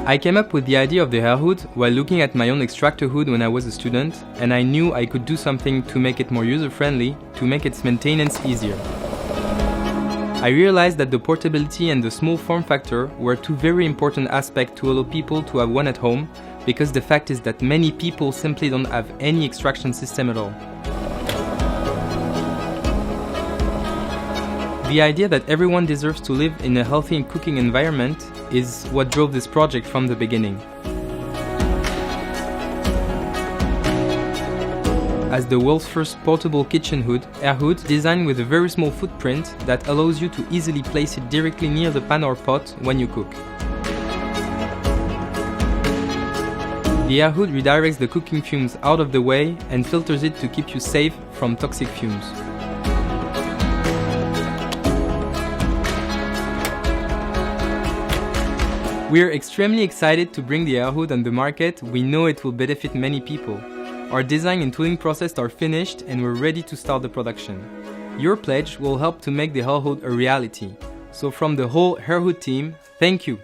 I came up with the idea of the AirHood while looking at my own extractor hood when I was a student, and I knew I could do something to make it more user-friendly, to make its maintenance easier. I realized that the portability and the small form factor were two very important aspects to allow people to have one at home, because the fact is that many people simply don't have any extraction system at all. The idea that everyone deserves to live in a healthy cooking environment is what drove this project from the beginning. As the world's first portable kitchen hood, AirHood designed with a very small footprint that allows you to easily place it directly near the pan or pot when you cook. The AirHood redirects the cooking fumes out of the way and filters it to keep you safe from toxic fumes. We're extremely excited to bring the AirHood on the market. We know it will benefit many people. Our design and tooling process are finished and we're ready to start the production. Your pledge will help to make the AirHood a reality. So from the whole AirHood team, thank you.